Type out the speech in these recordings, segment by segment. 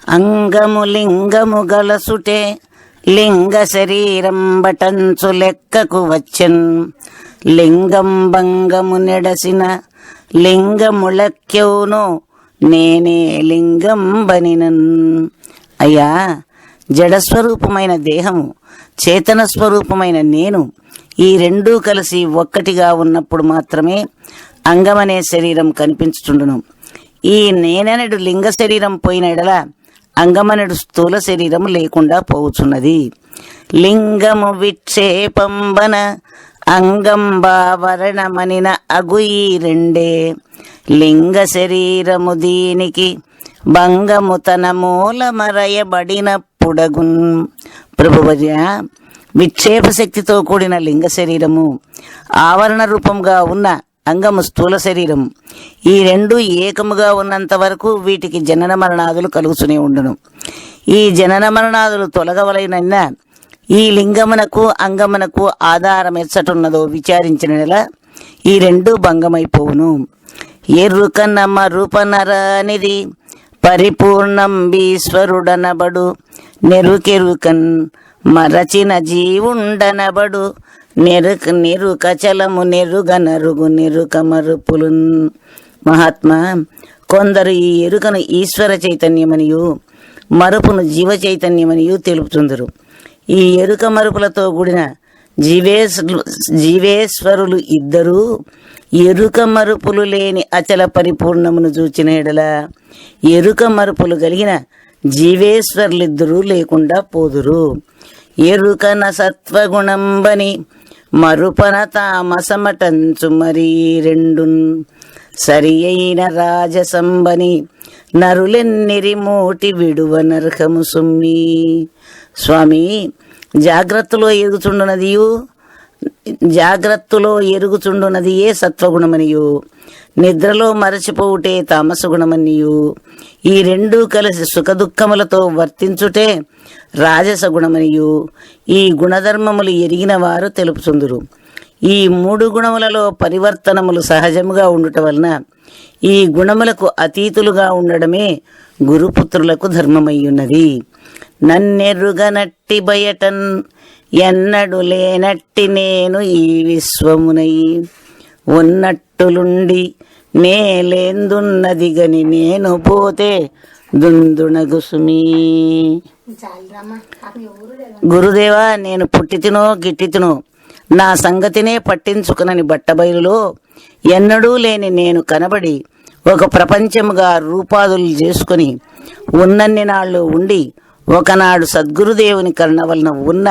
అంగము లింగము గలసుటే లింగ శరీరం బటంచు లెక్కకు వచ్చన్. లింగం భంగము నెడసిన లింగములక్యవును నేనే లింగం బనినన్. అయ్యా, జడస్వరూపమైన దేహము, చేతన స్వరూపమైన నేను, ఈ రెండూ కలిసి ఒక్కటిగా ఉన్నప్పుడు మాత్రమే అంగమనే శరీరం కనిపించుచుండును. ఈ నేననడు లింగ శరీరం పోయిన ఎడల అంగమనడు స్థూల శరీరం లేకుండా పోవుచున్నది. లింగము విక్షేపంబన అంగంబావరణమనిన అగు ఈ రెండే. లింగ శరీరము దీనికి భంగము తన మూలమరయబడినప్పుడగున్. ప్రభువర్య, విక్షేప శక్తితో కూడిన లింగ శరీరము, ఆవరణ రూపంగా ఉన్న అంగము స్థూల శరీరం, ఈ రెండు ఏకముగా ఉన్నంత వరకు వీటికి జనన మరణాదులు కలుగుతూనే ఉండును. ఈ జనన మరణాదులు తొలగవలైన ఈ లింగమునకు అంగమునకు ఆధారం ఎచ్చటున్నదో విచారించిన నెల ఈ రెండు భంగమైపోవును. ఎరుకన మరుపనరనిది పరిపూర్ణం ఈశ్వరుడనబడు. నెరుకెరుకన్ మరచిన జీవుండనబడు. నిరుక చలము నెరుగ నరుగు నెరుక మరుపులు. మహాత్మా, కొందరు ఈ ఎరుకను ఈశ్వర చైతన్యమనియు మరుపును జీవ చైతన్యమనియు తెలుపుతుందరు. ఈ ఎరుక మరుపులతో కూడిన జీవేశ్వరులు ఇద్దరూ ఎరుక మరుపులు లేని అచల పరిపూర్ణమును చూచిన ఎడల ఎరుక మరుపులు కలిగిన జీవేశ్వరులిద్దరూ లేకుండా పోదురు. ఎరుకన సత్వగుణంబని మరుపన తామసమటంచు మరీ రెండున్. సరి అయిన రాజసంబని నరులెన్నిరి మూటి విడువ నరకము సుమ్మి. స్వామి, జాగ్రత్తలో ఎరుగుచుండునదియే సత్వగుణమనియు, నిద్రలో మరచిపోవుటే తామసగుణమనియు, ఈ రెండూ కలిసి సుఖదుఖములతో వర్తించుటే రాజస గుణమనియు ఈ గుణధర్మములు ఎరిగిన వారు తెలుపుచుందురు. ఈ మూడు గుణములలో పరివర్తనములు సహజముగా ఉండుట వలన ఈ గుణములకు అతీతులుగా ఉండడమే గురుపుత్రులకు ధర్మమయ్యున్నది. నన్నెరుగనట్టి బయటన్ ఎన్నడు లేనట్టి నేను ఈ విశ్వమునై ఉన్నట్టులుండి నేలేందున్నది గని నేను పోతే దుందునగుసుమీ. గురుదేవా, నేను పుట్టితినో గిట్టితినో నా సంగతినే పట్టించుకునని బట్టబయలులో ఎన్నడూ లేని నేను కనబడి ఒక ప్రపంచముగా రూపాదులు చేసుకుని ఉన్నన్ని నాళ్ళు ఉండి ఒకనాడు సద్గురుదేవుని కరుణ వలన ఉన్న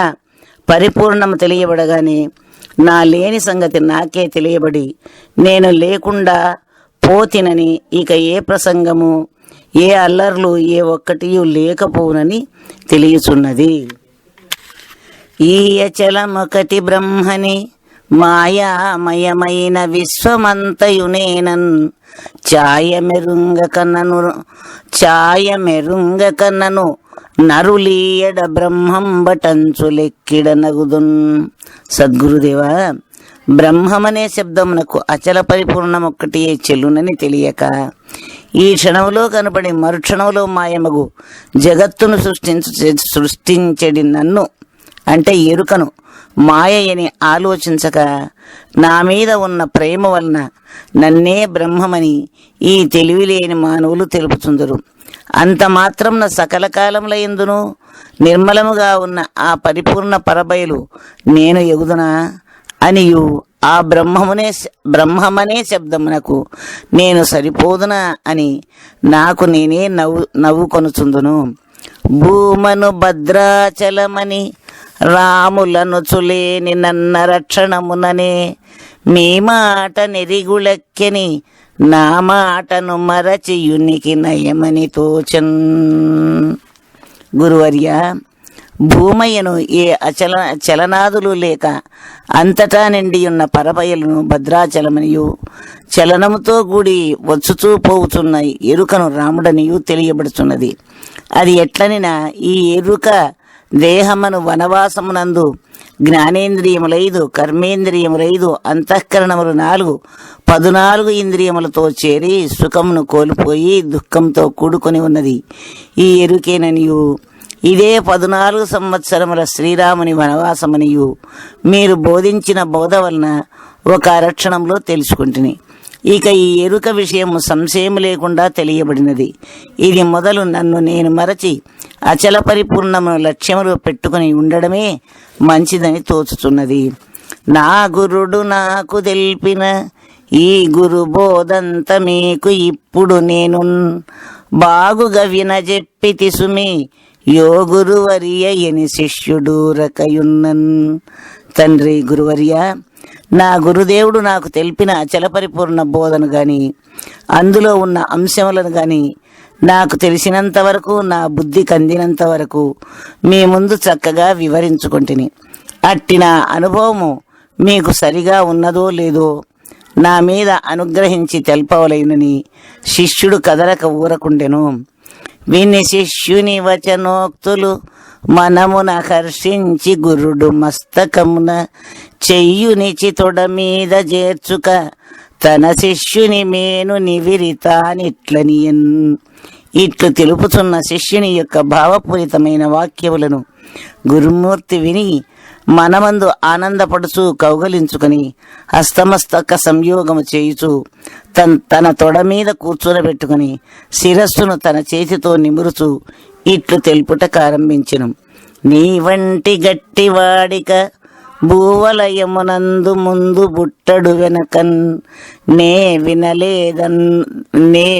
పరిపూర్ణము తెలియబడగానే నా లేని సంగతి నాకే తెలియబడి నేను లేకుండా పోతినని ఇక ఏ ప్రసంగము, ఏ అల్లర్లు, ఏ ఒక్కటియు లేకపోవునని తెలియచున్నది. ఈ అచలమొకటి బ్రహ్మని మాయామయమైన విశ్వమంతయునేనన్. ఛాయమెరుంగ కన్నను నరులీయడ బ్రహ్మం బటంచు లెక్కిడ నగుదున్. సద్గురుదేవా, బ్రహ్మమనే శబ్దమునకు అచల పరిపూర్ణం ఒక్కటియే చెల్లునని తెలియక ఈ క్షణంలో కనబడి మరుక్షణంలో మాయమగు జగత్తును సృష్టించడి నన్ను అంటే ఎరుకను మాయని ఆలోచించక నా మీద ఉన్న ప్రేమ వలన నన్నే బ్రహ్మమని ఈ తెలివిలేని మానవులు తెలుపుచుందరు. అంత మాత్రంన సకల కాలముల యందును నిర్మలముగా ఉన్న ఆ పరిపూర్ణ పరబయలు నేను ఎగుదునా అనియు ఆ బ్రహ్మమనే శబ్దమునకు నేను సరిపోదునా అని నాకు నేనే నవ్వుకొనుచుందును. భూమను భద్రాచలమని రాములను చులేని నన్న రక్షణముననే మీ మాట నెరిగులెక్కెని నా మాటను మరచియునికి నయమని తోచన్. గురువర్య, భూమయ్యను ఏ చలనాదులు లేక అంతటా నిండి ఉన్న పరబయలును భద్రాచలమనియు చలనముతో కూడి వచ్చుచూ పోవుచున్న ఎరుకను రాముడనియు తెలియబడుచున్నది. అది ఎట్లనినా ఈ ఎరుక దేహమును వనవాసమునందు జ్ఞానేంద్రియములైదు, కర్మేంద్రియములైదు, అంతఃకరణములు 4, 14 ఇంద్రియములతో చేరి సుఖమును కోల్పోయి దుఃఖంతో కూడుకొని ఉన్నది ఈ ఎరుకేననియు, ఇదే 14 సంవత్సరముల శ్రీరాముని వనవాసమనియు మీరు బోధించిన బోధ వలన ఒక అరక్షణంలో తెలుసుకుంటుని. ఇక ఈ ఎరుక విషయము సంశయం లేకుండా తెలియబడినది. ఇది మొదలు నన్ను నేను మరచి అచల పరిపూర్ణమును లక్ష్యములు పెట్టుకుని ఉండడమే మంచిదని తోచుతున్నది. నా గురుడు నాకు తెల్పిన ఈ గురు బోధంత మీకు ఇప్పుడు నేను బాగుగా వినజెప్పితి సుమి, యో గురువర్య ఎని శిష్యుడు రకయున్నన్. తండ్రి గురువర్య, నా గురుదేవుడు నాకు తెలిపిన అచల పరిపూర్ణ బోధను గాని అందులో ఉన్న అంశములను గాని నాకు తెలిసినంత వరకు, నా బుద్ధి కందినంత వరకు మీ ముందు చక్కగా వివరించుకుంటుని. అట్టి నా అనుభవము మీకు సరిగా ఉన్నదో లేదో నా మీద అనుగ్రహించి తెల్పవలైనని శిష్యుడు కదలక ఊరకుండెను. విని శిష్యుని వచనోక్తులు మనమున హర్షించి గురుడు మస్తకమున చెయ్యునిచి తొడ మీద చేర్చుక తన శిష్యుని మేను నివిరితానిట్లనియన్. ఇట్లు తెలుపుతున్న శిష్యుని యొక్క భావపూరితమైన వాక్యములను గురుమూర్తి విని మనమందు ఆనందపడుచు కౌగలించుకొని హస్తమస్తక సంయోగము చేయుచు తన తొడ మీద కూర్చోబెట్టుకుని శిరస్సును తన చేతితో నిమురుచు ఇట్లు తెలుపుటకు ఆరంభించెను. నీ వంటి గట్టివాడిక భూవలయమునందు ముందు బుట్టడు వెనకన్ నే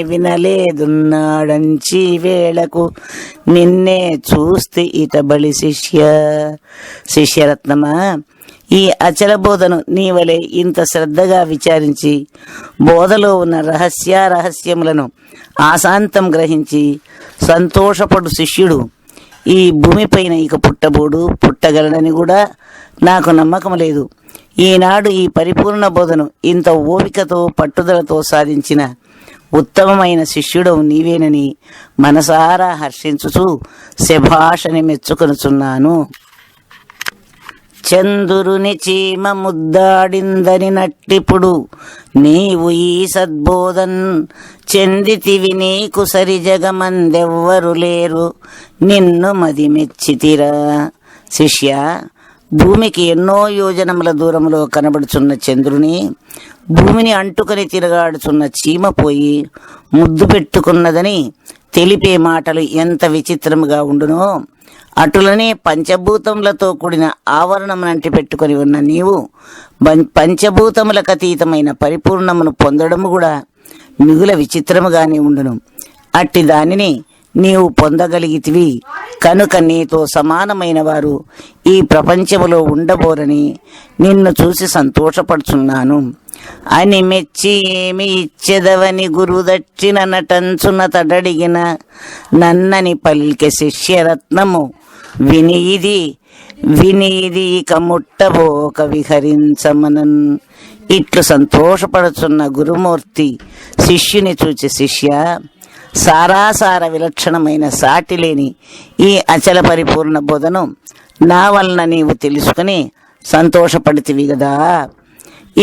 వినలేదున్నాడంచి వేళకు నిన్నే చూస్తే ఇటబలి శిష్యరత్నమా, ఈ అచల బోధను నీవలే ఇంత శ్రద్ధగా విచారించి బోధలో ఉన్న రహస్యములను ఆశాంతం గ్రహించి సంతోషపడు శిష్యుడు ఈ భూమిపైన ఇక పుట్టగలడని కూడా నాకు నమ్మకం లేదు. ఈనాడు ఈ పరిపూర్ణ బోధను ఇంత ఓపికతో పట్టుదలతో సాధించిన ఉత్తమమైన శిష్యుడవు నీవేనని మనసారా హర్షించుచు శభాషని మెచ్చుకొనుచున్నాను. చందురుని చీమ ముద్దాడిందని నట్టిప్పుడు నీవు ఈ సద్బోధన్ చెందితివి, నీకు సరి జగమందెవ్వరు లేరు, నిన్ను మది మెచ్చితిరా. శిష్య, భూమికి ఎన్నో యోజనముల దూరంలో కనబడుచున్న చంద్రుని, భూమిని అంటుకొని తిరగాడుచున్న చీమ పోయి ముద్దు పెట్టుకున్నదని తెలిపే మాటలు ఎంత విచిత్రముగా ఉండునో, అటులనే పంచభూతములతో కూడిన ఆవరణమునంటి పెట్టుకొని ఉన్న నీవు పంచభూతములకు అతీతమైన పరిపూర్ణమును పొందడము కూడా మిగుల విచిత్రముగానే ఉండును. అట్టి దానిని నీవు పొందగలిగితివి కనుక నీతో సమానమైన వారు ఈ ప్రపంచములో ఉండబోరని నిన్ను చూసి సంతోషపడుచున్నాను అని మెచ్చి ఏమి ఇచ్చెదవని గురుదక్షిణ నటంచున తడడిగిన నన్నని పల్కె శిష్యరత్నము వినిది ఇక ముట్టబోక విహరించమనన్. ఇట్లు సంతోషపడుచున్న గురుమూర్తి శిష్యుని చూచి, శిష్య, సారాసార విలక్షణమైన సాటి లేని ఈ అచల పరిపూర్ణ బోధను నా వలన నీవు తెలుసుకుని సంతోషపడితివి గదా.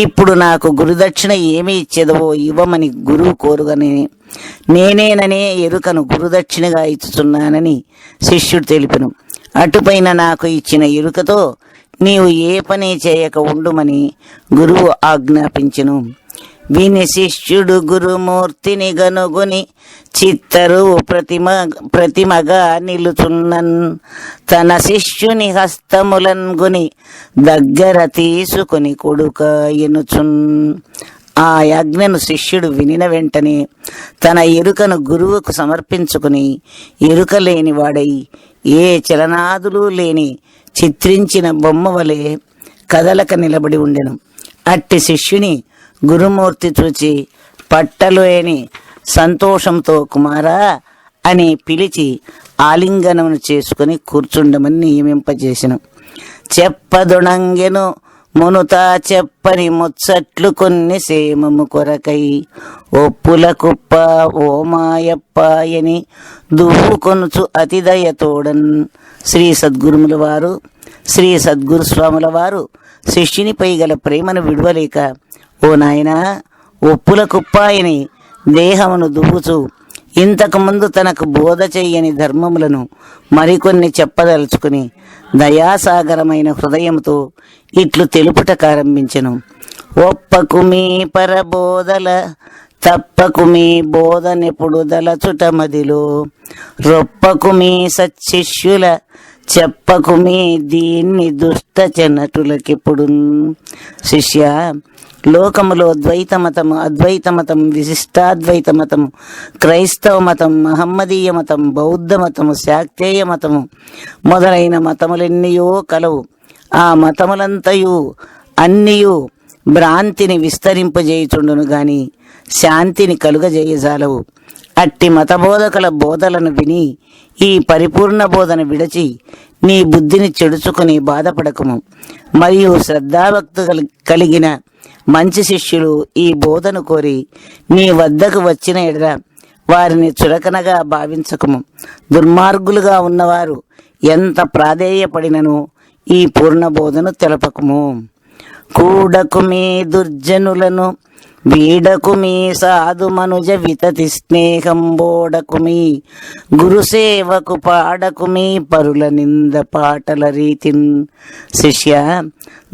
ఇప్పుడు నాకు గురుదక్షిణ ఏమి ఇచ్చేదవో ఇవ్వమని గురువు కోరుగని నేనేననే ఎరుకను గురుదక్షిణగా ఇచ్చుచున్నానని శిష్యుడు తెలిపెను. అటుపైన నాకు ఇచ్చిన ఎరుకతో నీవు ఏ పని చేయక ఉండుమని గురువు ఆజ్ఞాపించెను. విని శిష్యుడు గురుమూర్తిని గనుగుని చిత్తరు ప్రతిమగా నిలుచున్నన్, తన శిష్యుని హస్తములన్ గుని దగ్గర తీసుకుని కొడుక ఎనుచున్. ఆ యాజ్ఞను శిష్యుడు వినిన వెంటనే తన ఎరుకను గురువుకు సమర్పించుకుని ఎరుక లేని వాడై ఏ చలనాదులు లేని చిత్రించిన బొమ్మ వలె కదలక నిలబడి ఉండెను. అట్టి శిష్యుని గురుమూర్తి చూచి పట్టలేని సంతోషంతో కుమారా అని పిలిచి ఆలింగనమును చేసుకుని కూర్చుండమని నియమింపజేసెను. చెప్పదొణంగెను మునుతా చెప్పని ముచ్చట్లు కొన్ని సేమము కొరకై ఒప్పుల కుప్ప ఓ మాయప్పాయని దువ్వుకొనుచు అతిదయతోడన్. శ్రీ సద్గురుముల వారు శ్రీ సద్గురు స్వాముల వారు శిష్యునిపై గల ప్రేమను విడువలేక, ఓ నాయనా, ఒప్పుల కుప్పాయని దేహమును దువ్వుచు ఇంతకుముందు తనకు బోధ చెయ్యని ధర్మములను మరికొన్ని చెప్పదలుచుకుని దయాసాగరమైన హృదయంతో ఇట్లు తెలుపుటకారంభించెను. ఒప్పకు మీ పరబోధల తప్పకు మీ బోధనెప్పుడు దలచుట మదిలో, రొప్పకు మీ సత్శిష్యుల చెప్పకు మీ దీన్ని దుష్ట చెనటులకెప్పుడు. శిష్య, లోకములో ద్వైత మతము, అద్వైత మతం, విశిష్టాద్వైత మతము, క్రైస్తవ మతం, మహమ్మదీయ మతం, బౌద్ధ మతము, శాక్తేయ మతము మొదలైన మతములెన్నయో కలవు. ఆ మతములంతయు అన్నియు భ్రాంతిని విస్తరింపజేయుచుండును గాని శాంతిని కలుగజేయజాలవు. అట్టి మతబోధకుల బోధలను విని ఈ పరిపూర్ణ బోధన విడచి నీ బుద్ధిని చెడుచుకుని బాధపడకము. మరియు శ్రద్ధాభక్తులు కలిగిన మంచి శిష్యులు ఈ బోధను కోరి నీ వద్దకు వచ్చిన ఎడల వారిని చులకనగా భావించకము. దుర్మార్గులుగా ఉన్నవారు ఎంత ప్రాధేయపడినను ఈ పూర్ణ బోధను తెలపకము. కూడకు మీ దుర్జనులను వీడకు మీ సాధు మనుజ వితతి స్నేహం బోడకు మీ గురుసేవకు పాడకు మీ పరుల నింద పాటల రీతిన్. శిష్య,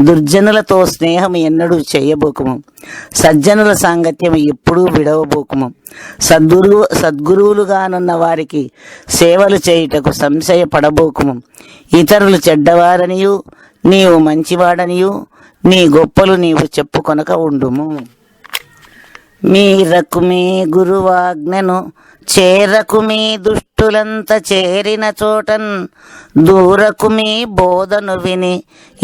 దుర్జనులతో స్నేహం ఎన్నడూ చేయబోకము. సజ్జనుల సాంగత్యం ఎప్పుడూ విడవబోకము. సద్గురువులుగానున్న వారికి సేవలు చేయుటకు సంశయపడబోకము. ఇతరులు చెడ్డవారనియు నీవు మంచివాడనియు నీ గొప్పలు నీవు చెప్పుకొనక ఉండుము. మీరకు మీ గురువాజ్ఞను చేరకు మీ దుష్టులంత చేరిన చోటన్, దూరకు మీ బోధను విని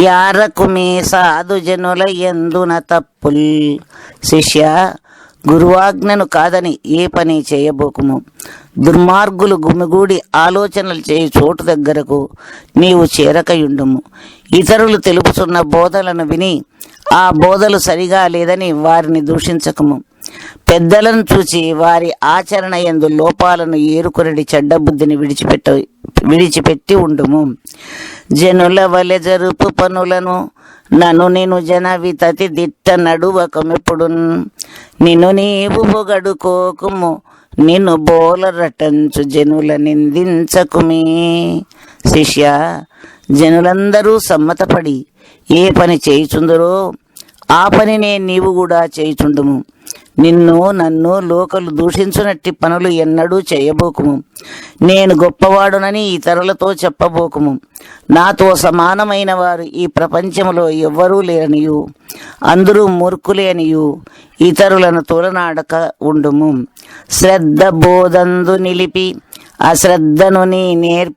యారకు మీ సాధుజనుల ఎందున తప్పుల్. శిష్య, గురువాజ్ఞను కాదని ఏ పని చేయబోకుము. దుర్మార్గులు గుమిగూడి ఆలోచనలు చేయు చోటు దగ్గరకు నీవు చేరకయుండుము. ఇతరులు తెలుపుతున్న బోధలను విని ఆ బోధలు సరిగా లేదని వారిని దూషించకము. పెద్దలను చూచి వారి ఆచరణ యందు లోపాలను ఏరుకొనడి చెడ్డ బుద్ధిని విడిచిపెట్టి ఉండుము. జనుల వలె జరుపు పనులను నన్ను నేను జన వితతి దిట్ట నడువకమెప్పుడు, నిన్ను నీవు పొగడుకోకుము, నిన్ను బోలరటంచు జనుల నిందించకుమి. శిష్య, జనులందరూ సమ్మతపడి ఏ పని చేయుచుందరో ఆ పనినే నీవు కూడా చేయుచుండుము. నిన్ను నన్ను లోకలు దూషించునట్టి పనులు ఎన్నడూ చేయబోకుము. నేను గొప్పవాడునని ఇతరులతో చెప్పబోకుము. నాతో సమానమైన వారు ఈ ప్రపంచంలో ఎవ్వరూ లేరనియు అందరూ మూర్ఖులే అనియు ఇతరులను తోలనాడక ఉండుము. శ్రద్ధ బోధందు నిలిపి అశ్రద్ధను నీ